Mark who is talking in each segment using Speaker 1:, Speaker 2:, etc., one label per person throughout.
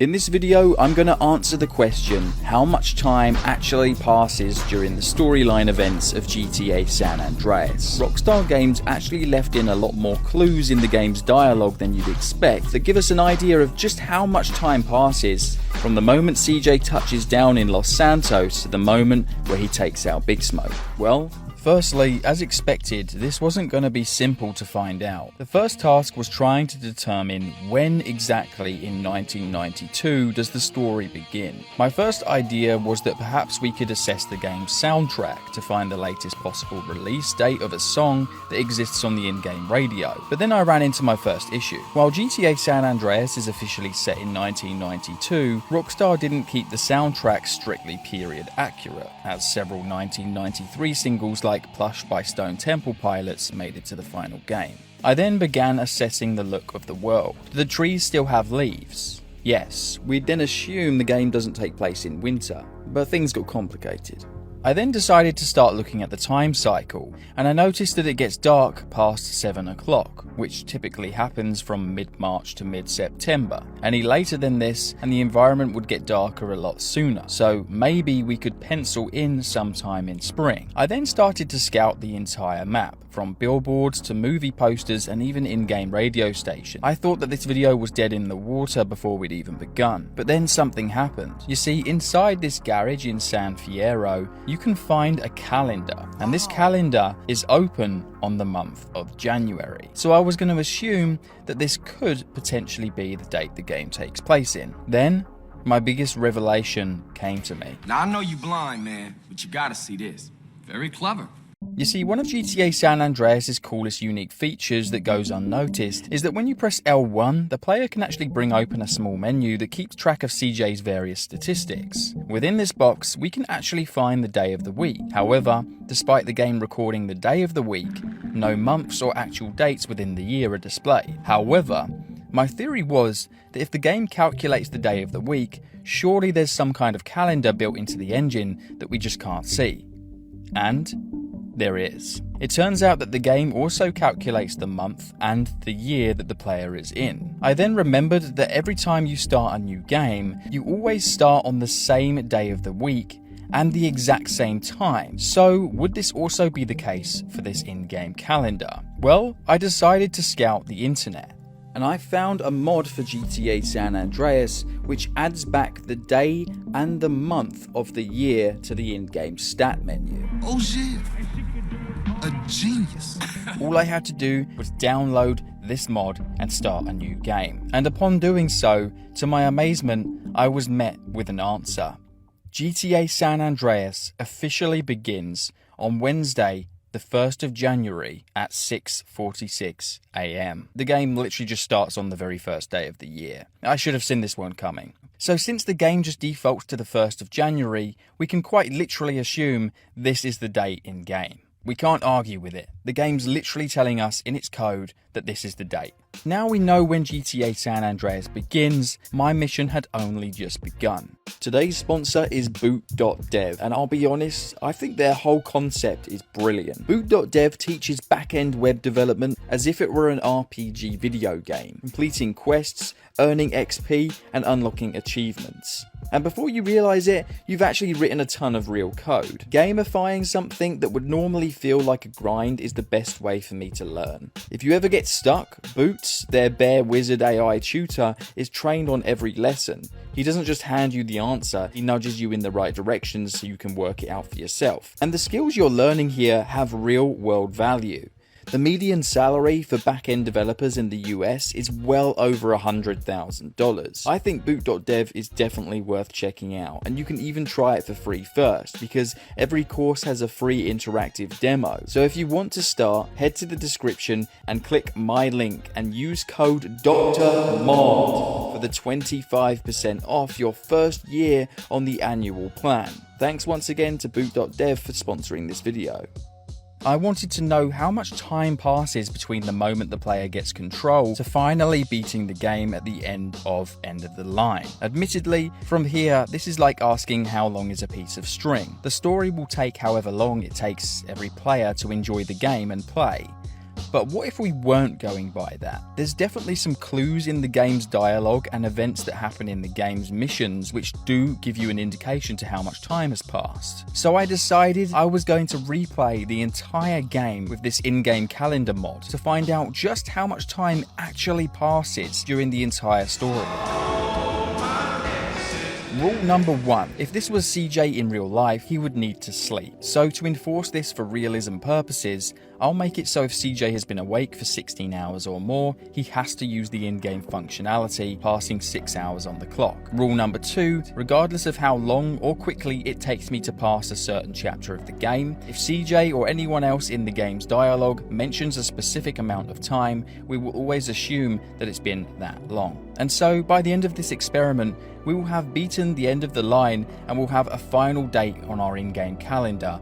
Speaker 1: In this video, I'm going to answer the question, how much time actually passes during the storyline events of GTA San Andreas? Rockstar Games actually left in a lot more clues in the game's dialogue than you'd expect that give us an idea of just how much time passes from the moment CJ touches down in Los Santos to the moment where he takes out Big Smoke. Well, firstly, as expected, this wasn't going to be simple to find out. The first task was trying to determine when exactly in 1992 does the story begin. My first idea was that perhaps we could assess the game's soundtrack to find the latest possible release date of a song that exists on the in-game radio. But then I ran into my first issue. While GTA San Andreas is officially set in 1992, Rockstar didn't keep the soundtrack strictly period accurate, as several 1993 singles like Plush by Stone Temple Pilots made it to the final game. I then began assessing the look of the world. Do the trees still have leaves? Yes, we'd then assume the game doesn't take place in winter, but things got complicated. I then decided to start looking at the time cycle, and I noticed that it gets dark past 7 o'clock, which typically happens from mid-March to mid-September. Any later than this, and the environment would get darker a lot sooner, so maybe we could pencil in sometime in spring. I then started to scout the entire map, from billboards to movie posters and even in-game radio stations. I thought that this video was dead in the water before we'd even begun, but then something happened. You see, inside this garage in San Fierro, you can find a calendar, and this calendar is open on the month of January. So I was going to assume that this could potentially be the date the game takes place in. Then, my biggest revelation came to me.
Speaker 2: Now I know you blind, man, but you gotta see this. Very clever.
Speaker 1: You see, one of GTA San Andreas' coolest unique features that goes unnoticed is that when you press L1, the player can actually bring open a small menu that keeps track of CJ's various statistics. Within this box, we can actually find the day of the week. However, despite the game recording the day of the week, no months or actual dates within the year are displayed. However, my theory was that if the game calculates the day of the week, surely there's some kind of calendar built into the engine that we just can't see. And there is. It turns out that the game also calculates the month and the year that the player is in. I then remembered that every time you start a new game, you always start on the same day of the week and the exact same time. So would this also be the case for this in-game calendar? Well, I decided to scout the internet, and I found a mod for GTA San Andreas which adds back the day and the month of the year to the in-game stat menu.
Speaker 2: Oh shit. A genius.
Speaker 1: All I had to do was download this mod and start a new game. And upon doing so, to my amazement, I was met with an answer. GTA San Andreas officially begins on Wednesday, the 1st of January at 6:46 AM. The game literally just starts on the very first day of the year. I should have seen this one coming. So since the game just defaults to the 1st of January, we can quite literally assume this is the date in game. We can't argue with it. The game's literally telling us in its code that this is the date. Now we know when GTA San Andreas begins, my mission had only just begun. Today's sponsor is Boot.dev, and I'll be honest, I think their whole concept is brilliant. Boot.dev teaches back-end web development as if it were an RPG video game, completing quests, earning XP, and unlocking achievements. And before you realise it, you've actually written a ton of real code. Gamifying something that would normally feel like a grind is the best way for me to learn. If you ever get stuck, Boots, their Bear Wizard AI tutor, is trained on every lesson. He doesn't just hand you the answer, he nudges you in the right direction so you can work it out for yourself. And the skills you're learning here have real world value. The median salary for back-end developers in the US is well over $100,000. I think Boot.dev is definitely worth checking out, and you can even try it for free first, because every course has a free interactive demo. So if you want to start, head to the description and click my link and use code DRMOD for the 25% off your first year on the annual plan. Thanks once again to Boot.dev for sponsoring this video. I wanted to know how much time passes between the moment the player gets control to finally beating the game at the end of the line. Admittedly, from here, this is like asking how long is a piece of string. The story will take however long it takes every player to enjoy the game and play. But what if we weren't going by that? There's definitely some clues in the game's dialogue and events that happen in the game's missions which do give you an indication to how much time has passed. So I decided I was going to replay the entire game with this in-game calendar mod to find out just how much time actually passes during the entire story. Rule number 1. If this was CJ in real life, he would need to sleep. So to enforce this for realism purposes, I'll make it so if CJ has been awake for 16 hours or more, he has to use the in-game functionality, passing 6 hours on the clock. Rule number 2. Regardless of how long or quickly it takes me to pass a certain chapter of the game, if CJ or anyone else in the game's dialogue mentions a specific amount of time, we will always assume that it's been that long. And so, by the end of this experiment, we will have beaten the end of the line and will have a final date on our in-game calendar.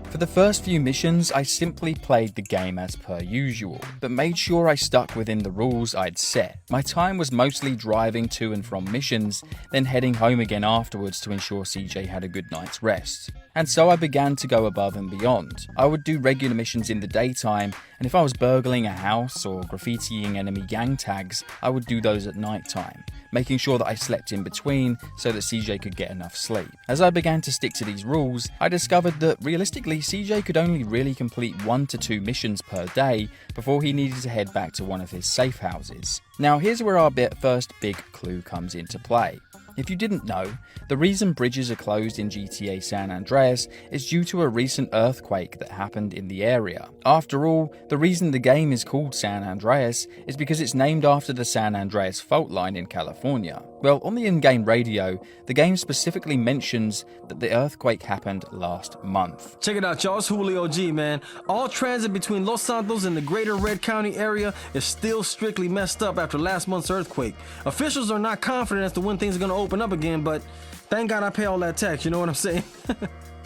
Speaker 1: For the first few missions, I simply played the game as per usual, but made sure I stuck within the rules I'd set. My time was mostly driving to and from missions, then heading home again afterwards to ensure CJ had a good night's rest. And so I began to go above and beyond. I would do regular missions in the daytime, and if I was burgling a house or graffitiing enemy gang tags, I would do those at night time, making sure that I slept in between so that CJ could get enough sleep. As I began to stick to these rules, I discovered that realistically CJ could only really complete 1 to 2 missions per day before he needed to head back to one of his safe houses. Now here's where our first big clue comes into play. If you didn't know, the reason bridges are closed in GTA San Andreas is due to a recent earthquake that happened in the area. After all, the reason the game is called San Andreas is because it's named after the San Andreas fault line in California. Well, on the in-game radio, the game specifically mentions that the earthquake happened last month.
Speaker 3: Check it out, y'all. It's Julio G, man. All transit between Los Santos and the greater Red County area is still strictly messed up after last month's earthquake. Officials are not confident as to when things are going to open up again, but thank God I pay all that tax, you know what I'm saying?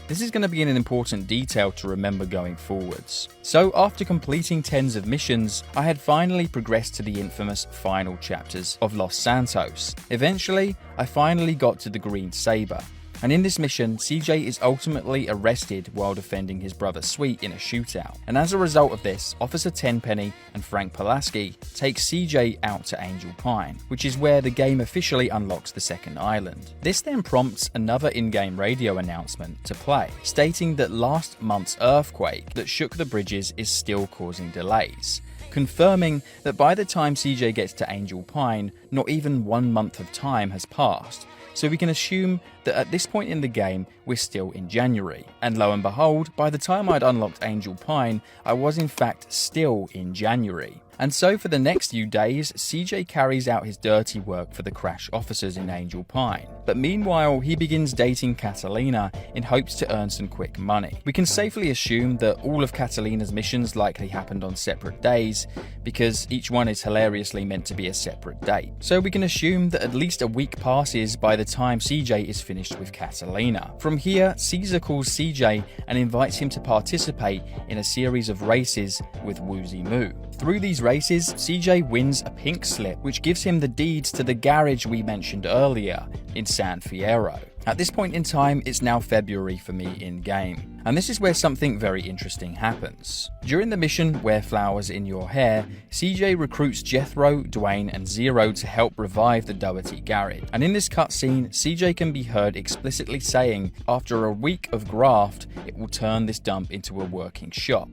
Speaker 1: This is going to be an important detail to remember going forwards. So after completing tens of missions, I had finally progressed to the infamous final chapters of Los Santos. Eventually, I finally got to the Green Saber. And in this mission, CJ is ultimately arrested while defending his brother's suite in a shootout. And as a result of this, Officer Tenpenny and Frank Pulaski take CJ out to Angel Pine, which is where the game officially unlocks the second island. This then prompts another in-game radio announcement to play, stating that last month's earthquake that shook the bridges is still causing delays, confirming that by the time CJ gets to Angel Pine, not even 1 month of time has passed. So we can assume that at this point in the game, we're still in January. And lo and behold, by the time I'd unlocked Angel Pine, I was in fact still in January. And so for the next few days, CJ carries out his dirty work for the crash officers in Angel Pine. But meanwhile, he begins dating Catalina in hopes to earn some quick money. We can safely assume that all of Catalina's missions likely happened on separate days, because each one is hilariously meant to be a separate date. So we can assume that at least a week passes by the time CJ is finished with Catalina. From here, Caesar calls CJ and invites him to participate in a series of races with Woozy Moo. Through these races, CJ wins a pink slip which gives him the deeds to the garage we mentioned earlier in San Fierro. At this point in time, it's now February for me in-game, and this is where something very interesting happens. During the mission Wear Flowers in Your Hair, CJ recruits Jethro, Dwayne and Zero to help revive the Doherty garage, and in this cutscene, CJ can be heard explicitly saying after a week of graft, it will turn this dump into a working shop.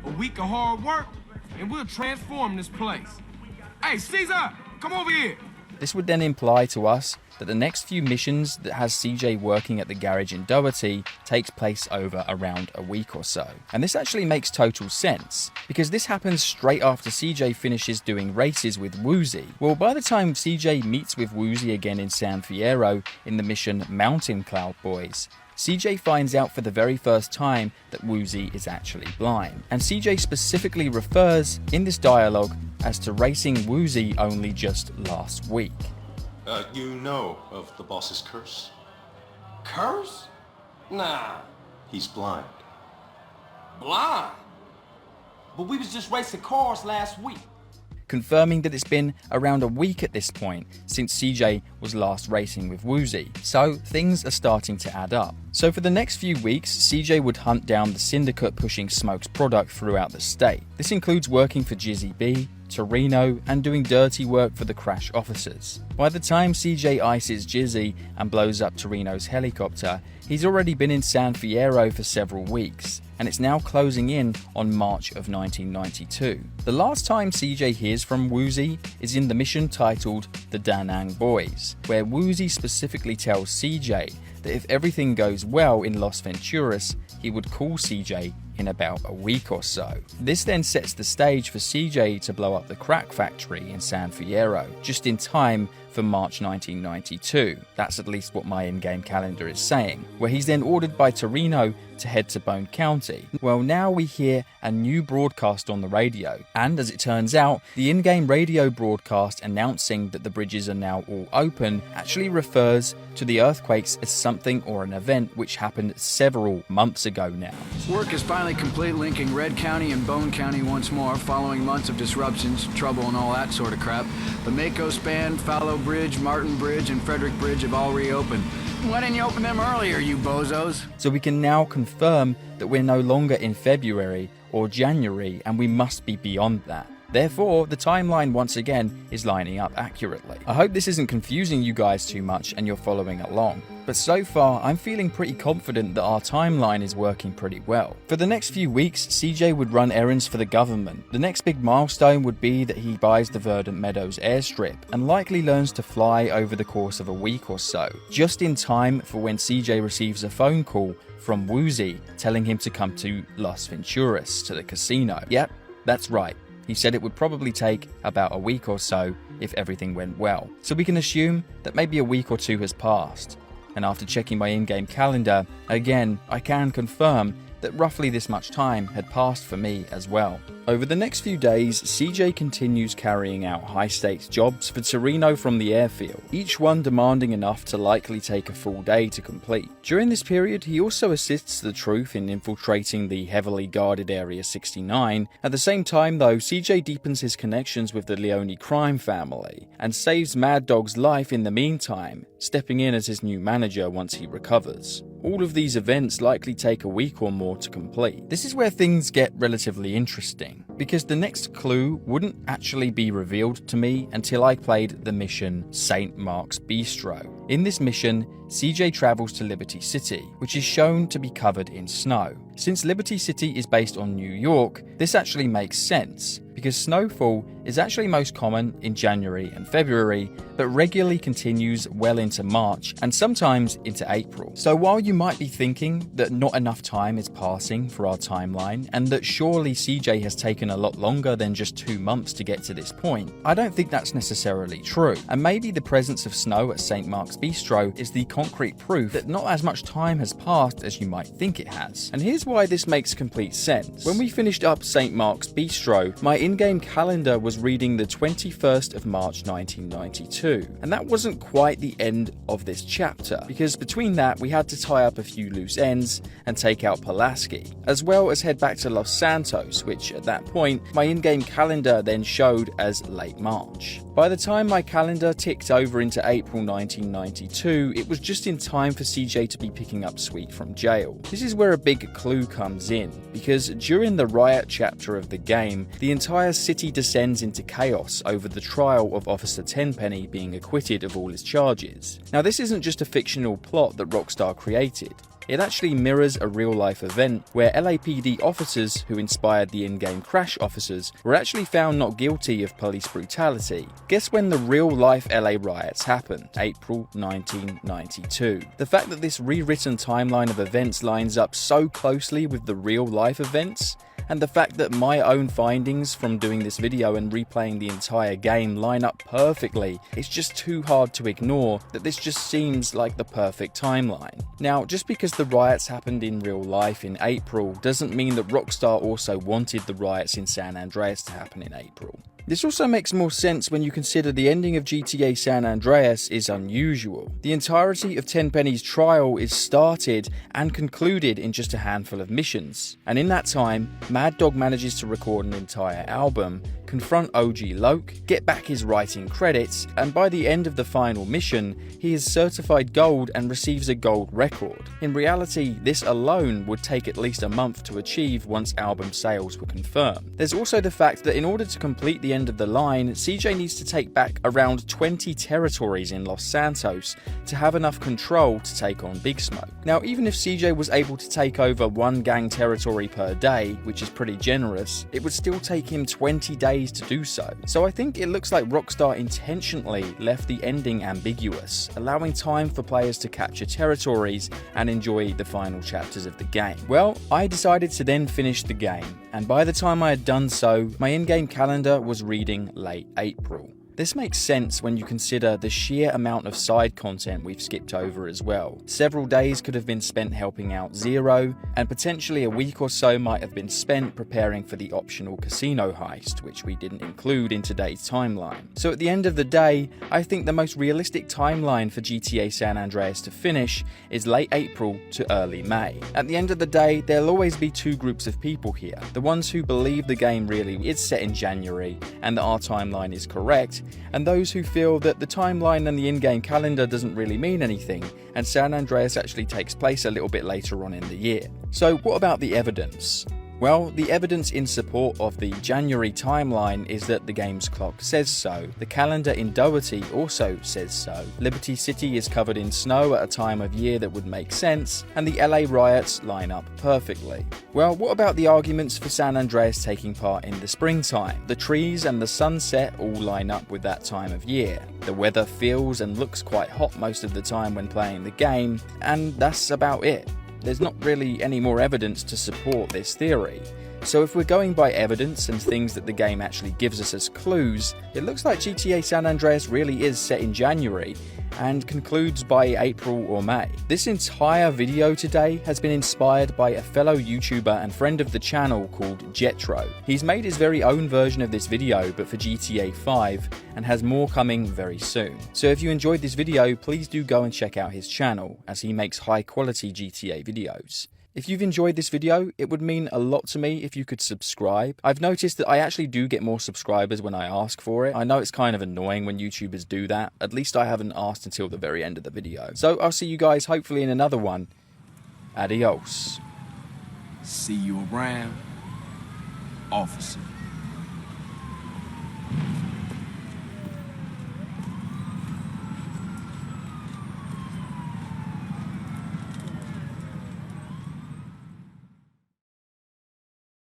Speaker 2: A week of hard work, and we'll transform this place. Hey, Caesar, come over here.
Speaker 1: This would then imply to us that the next few missions that has CJ working at the garage in Doherty takes place over around a week or so. And this actually makes total sense, because this happens straight after CJ finishes doing races with Woozy. Well, by the time CJ meets with Woozy again in San Fierro in the mission Mountain Cloud Boys, CJ finds out for the very first time that Woozy is actually blind. And CJ specifically refers in this dialogue as to racing Woozy only just last week.
Speaker 4: You know of the boss's curse?
Speaker 3: Curse? Nah.
Speaker 4: He's blind.
Speaker 3: Blind? But we was just racing cars last week.
Speaker 1: confirming that it's been around a week at this point since CJ was last racing with Woozy. So things are starting to add up. So for the next few weeks, CJ would hunt down the syndicate pushing Smoke's product throughout the state. This includes working for Jizzy B, Torino, and doing dirty work for the Crash officers. By the time CJ ices Jizzy and blows up Torino's helicopter, he's already been in San Fierro for several weeks, and it's now closing in on March of 1992. The last time CJ hears from Woozy is in the mission titled The Da Nang Boys, where Woozy specifically tells CJ that if everything goes well in Los Venturas, he would call CJ in about a week or so. This then sets the stage for CJ to blow up the crack factory in San Fierro, just in time for March 1992. That's at least what my in-game calendar is saying, where he's then ordered by Torino to head to Bone County. Well, now we hear a new broadcast on the radio, and as it turns out, the in-game radio broadcast announcing that the bridges are now all open actually refers to the earthquakes as something or an event which happened several months ago now.
Speaker 5: Work is finally complete linking Red County and Bone County once more, following months of disruptions, trouble, and all that sort of crap. The Mako Span, Fallow Bridge, Martin Bridge, and Frederick Bridge have all reopened. Why didn't you open them earlier, you bozos?
Speaker 1: So we can now confirm that we're no longer in February or January, and we must be beyond that. Therefore, the timeline once again is lining up accurately. I hope this isn't confusing you guys too much and you're following along. But so far, I'm feeling pretty confident that our timeline is working pretty well. For the next few weeks, CJ would run errands for the government. The next big milestone would be that he buys the Verdant Meadows airstrip and likely learns to fly over the course of a week or so, just in time for when CJ receives a phone call from Woozy telling him to come to Las Venturas, to the casino. Yep, that's right. He said it would probably take about a week or so if everything went well. So we can assume that maybe a week or two has passed. And after checking my in-game calendar, again, I can confirm that roughly this much time had passed for me as well. Over the next few days, CJ continues carrying out high-stakes jobs for Torino from the airfield, each one demanding enough to likely take a full day to complete. During this period, he also assists the Truth in infiltrating the heavily guarded Area 69. At the same time though, CJ deepens his connections with the Leone crime family, and saves Mad Dog's life in the meantime, stepping in as his new manager once he recovers. All of these events likely take a week or more to complete. This is where things get relatively interesting, because the next clue wouldn't actually be revealed to me until I played the mission St. Mark's Bistro. In this mission, CJ travels to Liberty City, which is shown to be covered in snow. Since Liberty City is based on New York, this actually makes sense, because snowfall is actually most common in January and February, but regularly continues well into March and sometimes into April. So while you might be thinking that not enough time is passing for our timeline, and that surely CJ has taken a lot longer than just 2 months to get to this point, I don't think that's necessarily true. And maybe the presence of snow at St. Mark's Bistro is the concrete proof that not as much time has passed as you might think it has. And here's why this makes complete sense. When we finished up St. Mark's Bistro, my in-game calendar was reading the 21st of March 1992, and that wasn't quite the end of this chapter, because between that we had to tie up a few loose ends and take out Pulaski, as well as head back to Los Santos, which at that point my in-game calendar then showed as late March. By the time my calendar ticked over into April 1992, it was just in time for CJ to be picking up Sweet from jail. This is where a big clue comes in, because during the riot chapter of the game, the entire city descends into chaos over the trial of Officer Tenpenny being acquitted of all his charges. Now, this isn't just a fictional plot that Rockstar created. It actually mirrors a real-life event where LAPD officers who inspired the in-game Crash officers were actually found not guilty of police brutality. Guess when the real-life LA riots happened? April 1992. The fact that this rewritten timeline of events lines up so closely with the real-life events, and the fact that my own findings from doing this video and replaying the entire game line up perfectly, it's just too hard to ignore that this just seems like the perfect timeline. Now, just because the riots happened in real life in April doesn't mean that Rockstar also wanted the riots in San Andreas to happen in April. This also makes more sense when you consider the ending of GTA San Andreas is unusual. The entirety of Tenpenny's trial is started and concluded in just a handful of missions, and in that time, Mad Dog manages to record an entire album confront OG Loke, get back his writing credits, and by the end of the final mission, he is certified gold and receives a gold record. In reality, this alone would take at least a month to achieve once album sales were confirmed. There's also the fact that in order to complete the end of the line, CJ needs to take back around 20 territories in Los Santos to have enough control to take on Big Smoke. Now, even if CJ was able to take over one gang territory per day, which is pretty generous, it would still take him 20 days to do so. So I think it looks like Rockstar intentionally left the ending ambiguous, allowing time for players to capture territories and enjoy the final chapters of the game. Well, I decided to then finish the game, and by the time I had done so, my in-game calendar was reading late April. This makes sense when you consider the sheer amount of side content we've skipped over as well. Several days could have been spent helping out Zero, and potentially a week or so might have been spent preparing for the optional casino heist, which we didn't include in today's timeline. So at the end of the day, I think the most realistic timeline for GTA San Andreas to finish is late April to early May. At the end of the day, there'll always be two groups of people here. The ones who believe the game really is set in January and that our timeline is correct, and those who feel that the timeline and the in-game calendar doesn't really mean anything, and San Andreas actually takes place a little bit later on in the year. So what about the evidence? Well, the evidence in support of the January timeline is that the game's clock says so. The calendar in Doherty also says so. Liberty City is covered in snow at a time of year that would make sense, and the LA riots line up perfectly. Well, what about the arguments for San Andreas taking part in the springtime? The trees and the sunset all line up with that time of year. The weather feels and looks quite hot most of the time when playing the game, and that's about it. There's not really any more evidence to support this theory. So if we're going by evidence and things that the game actually gives us as clues, it looks like GTA San Andreas really is set in January and concludes by April or May. This entire video today has been inspired by a fellow YouTuber and friend of the channel called Jetro. He's made his very own version of this video but for GTA 5 and has more coming very soon. So if you enjoyed this video, please do go and check out his channel as he makes high quality GTA videos. If you've enjoyed this video, it would mean a lot to me if you could subscribe. I've noticed that I actually do get more subscribers when I ask for it. I know it's kind of annoying when YouTubers do that. At least I haven't asked until the very end of the video. So I'll see you guys hopefully in another one. Adios.
Speaker 2: See you around, officer.